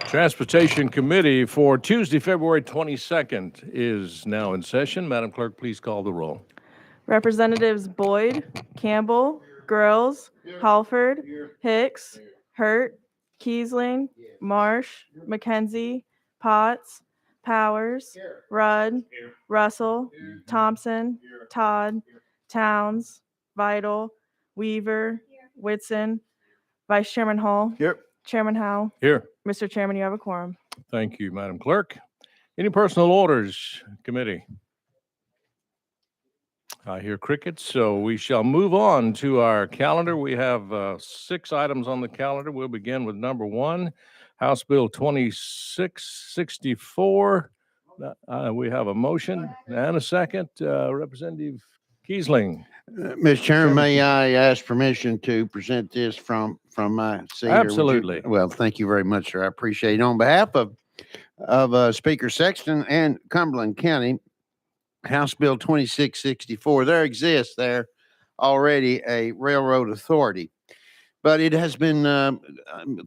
Transportation Committee for Tuesday, February 22nd is now in session. Madam Clerk, please call the roll. Representatives Boyd, Campbell, Grills, Halford, Hicks, Hurt, Kiesling, Marsh, McKenzie, Potts, Powers, Rudd, Russell, Thompson, Todd, Towns, Vital, Weaver, Whitson, Vice Chairman Hall. Here. Chairman Howe. Here. Mr. Chairman, you have a quorum. Thank you, Madam Clerk. Any personal orders, committee? I hear crickets, so we shall move on to our calendar. We have 6 items on the calendar. We'll begin with number 1, House Bill 2664. We have a motion and a second. Representative Kiesling. Mr. Chairman, may I ask permission to present this from my seat? Absolutely. Well, thank you very much, sir. I appreciate it. On behalf of Speaker Sexton and Cumberland County, House Bill 2664, there exists there already a railroad authority, but it has been, of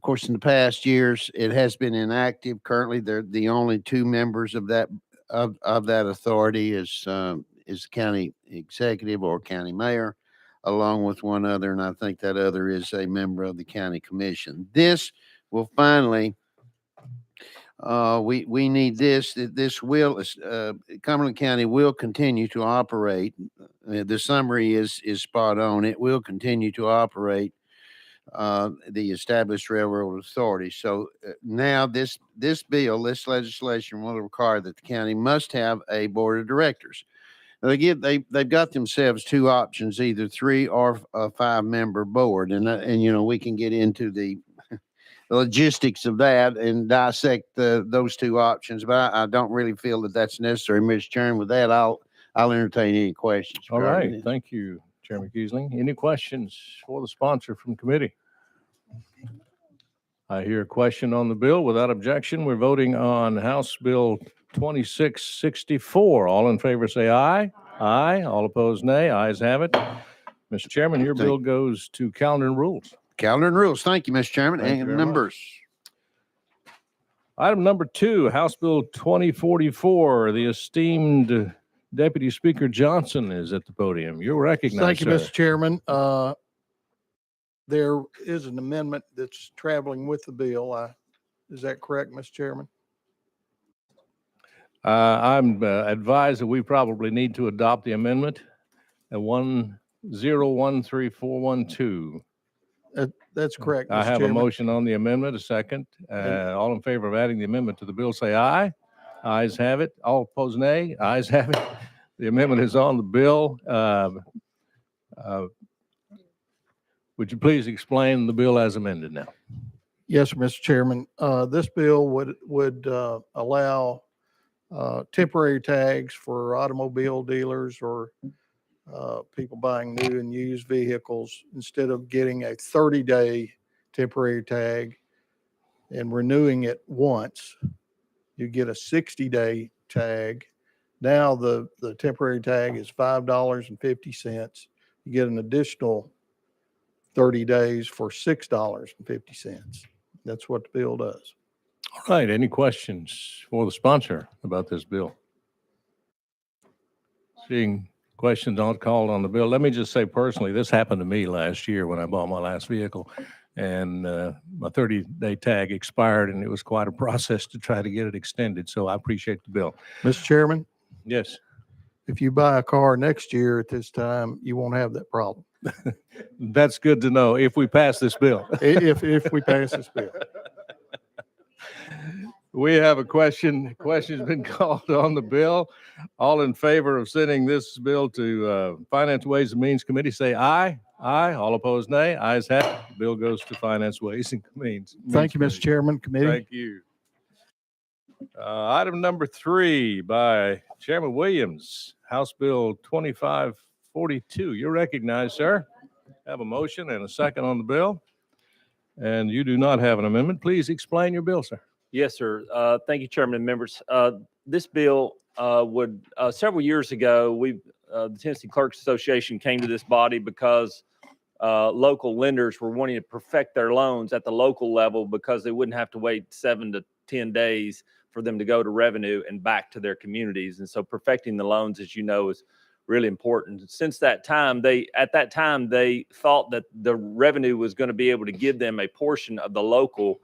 course, in the past years, it has been inactive. Currently, they're the only 2 members of that authority is county executive or county mayor, along with one other, and I think that other is a member of the county commission. This will finally, we need this. This will, Cumberland County will continue to operate. The summary is spot on. It will continue to operate the established railroad authority. So now this bill, this legislation will require that the county must have a board of directors. Now they've got themselves 2 options, either 3 or a 5-member board, and you know, we can get into the logistics of that and dissect those 2 options, but I don't really feel that that's necessary, Mr. Chairman. With that, I'll entertain any questions. All right, thank you, Chairman Kiesling. Any questions for the sponsor from committee? I hear a question on the bill. Without objection, we're voting on House Bill 2664. All in favor say aye. Aye. All opposed, nay. Ayes have it. Mr. Chairman, your bill goes to calendar and rules. Calendar and rules. Thank you, Mr. Chairman. Thank you And very numbers. Item number 2, House Bill 2044. The esteemed Deputy Speaker Johnson is at the podium. You're recognized, Thank you, sir. Mr. Chairman. There is an amendment that's traveling with the bill. Is that correct, Mr. Chairman? I'm advised that we probably need to adopt the amendment at 1013412. That's correct, Mr. I have Chairman. a motion on the amendment, a second. All in favor of adding the amendment to the bill, say aye. Ayes have it. All opposed, nay. Ayes have it. The amendment is on the bill. Would you please explain the bill as amended now? Yes, Mr. Chairman. This bill would allow temporary tags for automobile dealers or people buying new and used vehicles. Instead of getting a 30-day temporary tag and renewing it once, you get a 60-day tag. Now the temporary tag is $5.50. You get an additional 30 days for $6.50. That's what the bill does. All right. Any questions for the sponsor about this bill? Seeing questions not called on the bill. Let me just say personally, this happened to me last year when I bought my last vehicle, and my 30-day tag expired, and it was quite a process to try to get it extended. So I appreciate the bill. Mr. Chairman, Yes. if you buy a car next year at this time, you won't have that problem. That's good to know if we pass this bill. If we pass this bill. We have a question. Question's been called on the bill. All in favor of sending this bill to Finance, Ways and Means Committee, say aye. Aye. All opposed, nay. Ayes have it. Bill goes to Finance, Ways and Means. Thank you, Mr. Chairman, committee. Thank you. Item number 3 by Chairman Williams, House Bill 2542. You're recognized, sir. Have a motion and a second on the bill. And you do not have an amendment. Please explain your bill, sir. Yes, sir. Thank you, Chairman and members. This bill would, several years ago, the Tennessee Clerks Association came to this body because local lenders were wanting to perfect their loans at the local level because they wouldn't have to wait 7 to 10 days for them to go to revenue and back to their communities. And so perfecting the loans, as you know, is really important. Since that time, at that time, they thought that the revenue was going to be able to give them a portion of the local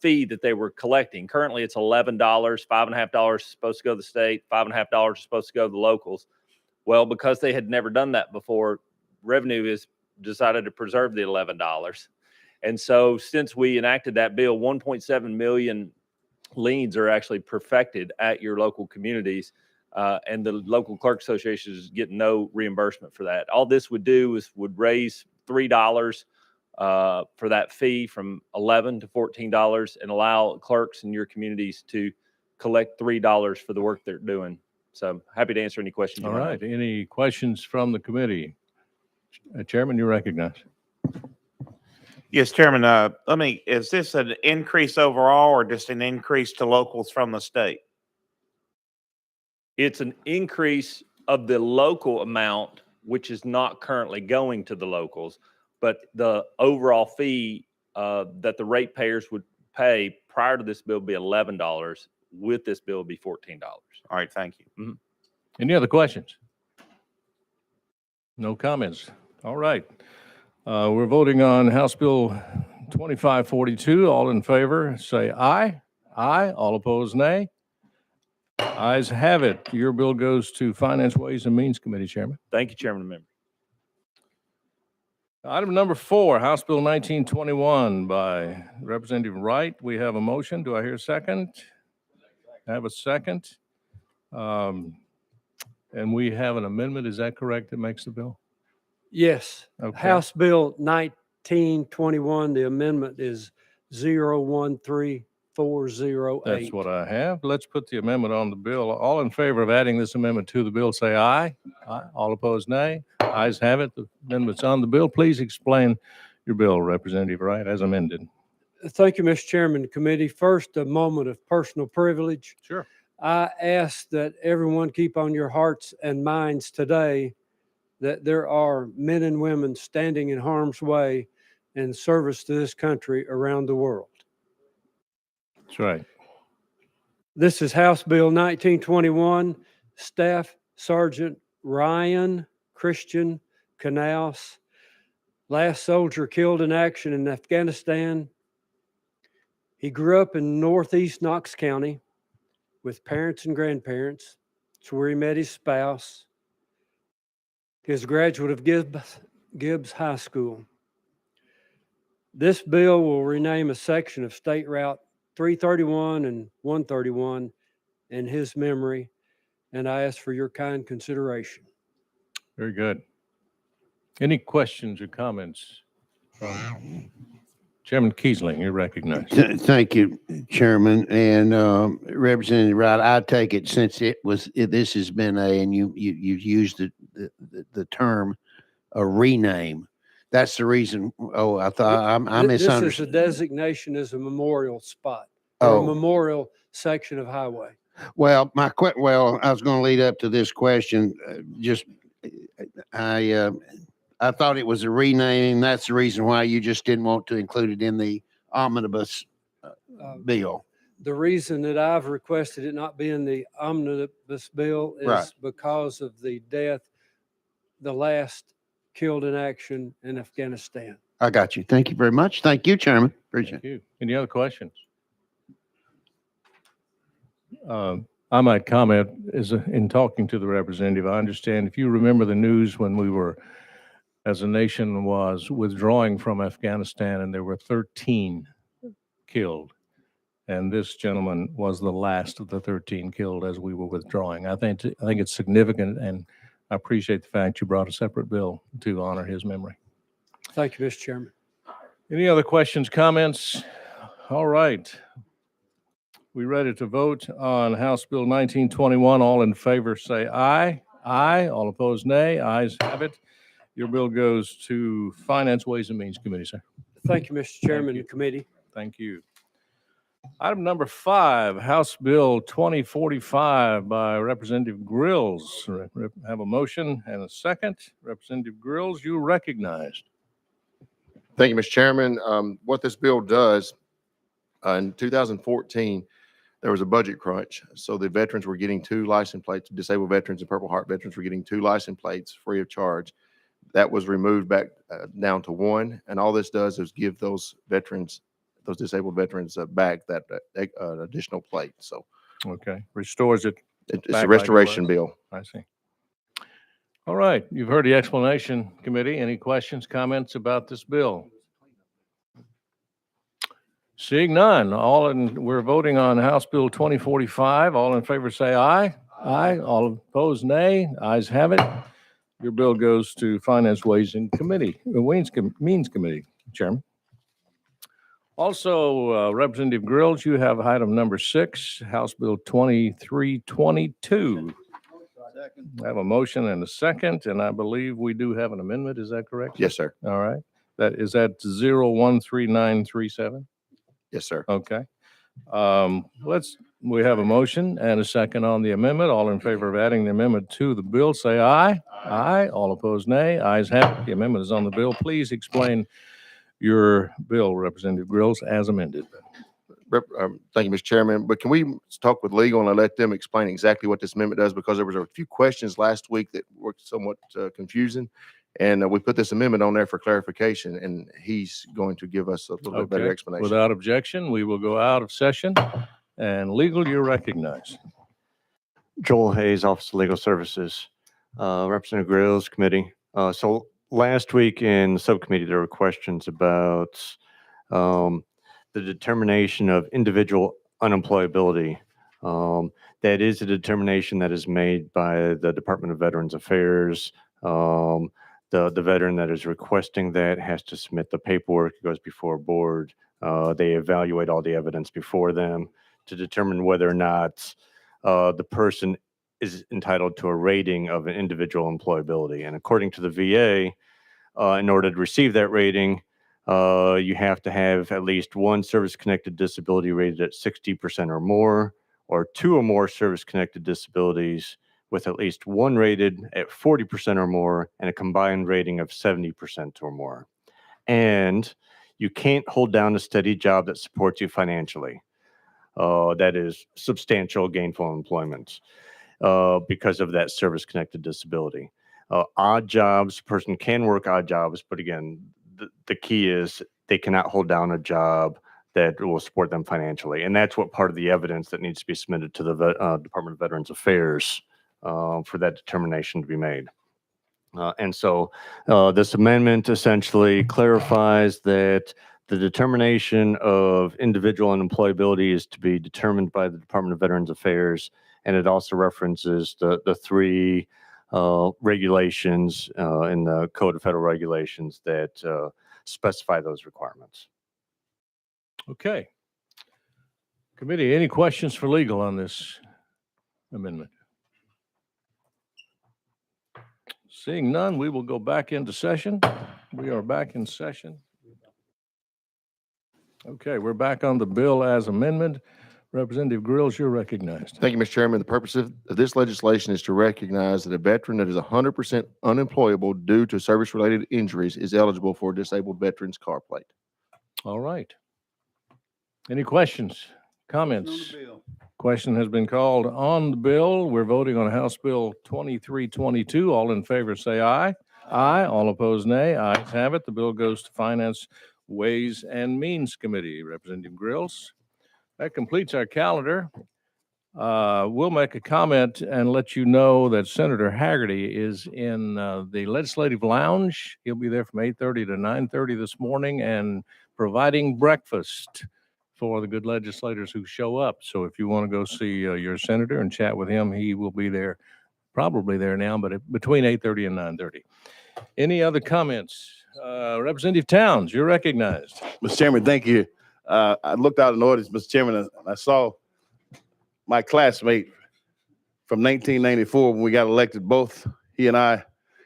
fee that they were collecting. Currently, it's $11, $5.50 is supposed to go to the state, $5.50 is supposed to go to the locals. Well, because they had never done that before, revenue has decided to preserve the $11. And so since we enacted that bill, 1.7 million liens are actually perfected at your local communities. And the local clerk associations get no reimbursement for that. All this would do is would raise $3 for that fee from $11 to $14 and allow clerks in your communities to collect $3 for the work they're doing. So happy to answer any questions. All right. Any questions from the committee? Chairman, you recognize. Yes, Chairman. Is this an increase overall or just an increase to locals from the state? It's an increase of the local amount, which is not currently going to the locals, but the overall fee that the ratepayers would pay prior to this bill would be $11. With this bill, would be $14. All right, thank you. Any other questions? No comments. All right. We're voting on House Bill 2542. All in favor, say aye. Aye. All opposed, nay. Ayes have it. Your bill goes to Finance, Ways, and Means Committee, Chairman. Thank you, Chairman and members. Item number 4, House Bill 1921 by Representative Wright. We have a motion. Do I hear a second? I have a second. And we have an amendment. Is that correct that makes the bill? Yes. Okay. House Bill 1921, the amendment is 013408. That's what I have. Let's put the amendment on the bill. All in favor of adding this amendment to the bill, say aye. Aye. All opposed, nay. Ayes have it. The amendment's on the bill. Please explain your bill, Representative Wright, as amended. Thank you, Mr. Chairman, committee. First, a moment of personal privilege. Sure. I ask that everyone keep on your hearts and minds today that there are men and women standing in harm's way in service to this country around the world. That's right. This is House Bill 1921, Staff Sergeant Ryan Christian Knaus, last soldier killed in action in Afghanistan. He grew up in northeast Knox County with parents and grandparents. It's where he met his spouse. He is a graduate of Gibbs High School. This bill will rename a section of State Route 331 and 131 in his memory, and I ask for your kind consideration. Very good. Any questions or comments? Chairman Kiesling, you're recognized. Thank you, Chairman. And Representative Wright, I take it since this has been and you used the term a rename. That's the reason. Oh, I thought I misunderstood. This is a designation as a memorial spot, or a memorial section of highway. Well, I was going to lead up to this question. I thought it was a renaming. That's the reason why you just didn't want to include it in the omnibus bill. The reason that I've requested it not be in the omnibus bill is because of the death, the last killed in action in Afghanistan. I got you. Thank you very much. Thank you, Chairman. Appreciate it. Thank you. Any other questions? I might comment in talking to the representative. I understand if you remember the news when we were, as a nation, was withdrawing from Afghanistan, and there were 13 killed. And this gentleman was the last of the 13 killed as we were withdrawing. I think it's significant, and I appreciate the fact you brought a separate bill to honor his memory. Thank you, Mr. Chairman. Any other questions, comments? All right. We ready to vote on House Bill 1921. All in favor say aye. Aye. All opposed, nay. Ayes have it. Your bill goes to Finance, Ways, and Means Committee, sir. Thank you, Mr. Chairman and committee. Thank you. Item number 5, House Bill 2045 by Representative Grills. Have a motion and a second. Representative Grills, you recognized. Thank you, Mr. Chairman. What this bill does, in 2014, there was a budget crunch. So the veterans were getting 2 license plates, disabled veterans and Purple Heart veterans were getting 2 license plates free of charge. That was removed back down to 1. And all this does is give those veterans, those disabled veterans back that additional plate. So Okay, restores it. it's Back a like it restoration was. bill. I see. All right, you've heard the explanation, committee. Any questions, comments about this bill? Seeing none, we're voting on House Bill 2045. All in favor say aye. Aye. All opposed, nay. Ayes have it. Your bill goes to Finance, Ways and Means Committee, Chairman. Also, Representative Grills, you have item number 6, House Bill 2322. I have a motion and a second, and I believe we do have an amendment. Is that correct? Yes, sir. All right. Is that 013937? Yes, sir. Okay. We have a motion and a second on the amendment. All in favor of adding the amendment to the bill, say aye. Aye. All opposed, nay. Ayes have it. The amendment is on the bill. Please explain your bill, Representative Grills, as amended. Thank you, Mr. Chairman. But can we talk with legal and let them explain exactly what this amendment does? Because there was a few questions last week that were somewhat confusing. And we put this amendment on there for clarification, and he's going to give us a little bit better Okay. explanation. Without objection, we will go out of session. And legal, you're recognized. Joel Hayes, Office of Legal Services, Representative Grills Committee. So last week in the subcommittee, there were questions about the determination of individual unemployability. That is a determination that is made by the Department of Veterans Affairs. The veteran that is requesting that has to submit the paperwork. It goes before a board. They evaluate all the evidence before them to determine whether or not the person is entitled to a rating of an individual employability. And according to the VA, in order to receive that rating, you have to have at least 1 service-connected disability rated at 60% or more, or 2 or more service-connected disabilities with at least 1 rated at 40% or more and a combined rating of 70% or more. And you can't hold down a steady job that supports you financially. That is substantial gainful employment because of that service-connected disability. Odd jobs, a person can work odd jobs, but again, the key is they cannot hold down a job that will support them financially. And that's what part of the evidence that needs to be submitted to the Department of Veterans Affairs for that determination to be made. And so this amendment essentially clarifies that the determination of individual unemployability is to be determined by the Department of Veterans Affairs, and it also references the 3 regulations in the Code of Federal Regulations that specify those requirements. Okay. Committee, any questions for legal on this amendment? Seeing none, we will go back into session. We are back in session. Okay, we're back on the bill as amendment. Representative Grills, you're recognized. Thank you, Mr. Chairman. The purpose of this legislation is to recognize that a veteran that is 100% unemployable due to service-related injuries is eligible for a disabled veteran's car plate. All right. Any questions, comments? Question has been called on the bill. We're voting on House Bill 2322. All in favor say aye. Aye. All opposed, nay. Ayes have it. The bill goes to Finance, Ways and Means Committee. Representative Grills. That completes our calendar. We'll make a comment and let you know that Senator Haggerty is in the Legislative Lounge. He'll be there from 8:30 to 9:30 this morning and providing breakfast for the good legislators who show up. So if you want to go see your senator and chat with him, he will be there, probably there now, but between 8:30 and 9:30. Any other comments? Representative Towns, you're recognized. Mr. Chairman, thank you. I looked out in the audience, Mr. Chairman, and I saw my classmate from 1994 when we got elected. Both he and I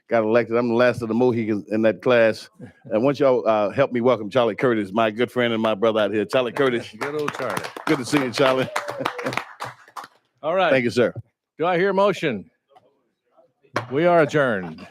got elected. I'm the last of the Mohicans in that class. And once y'all help me welcome Charlie Curtis, my good friend and my brother out here. Charlie Curtis. Good old Charlie. Good to see you, Charlie. All right. Thank you, sir. Do I hear a motion? We are adjourned.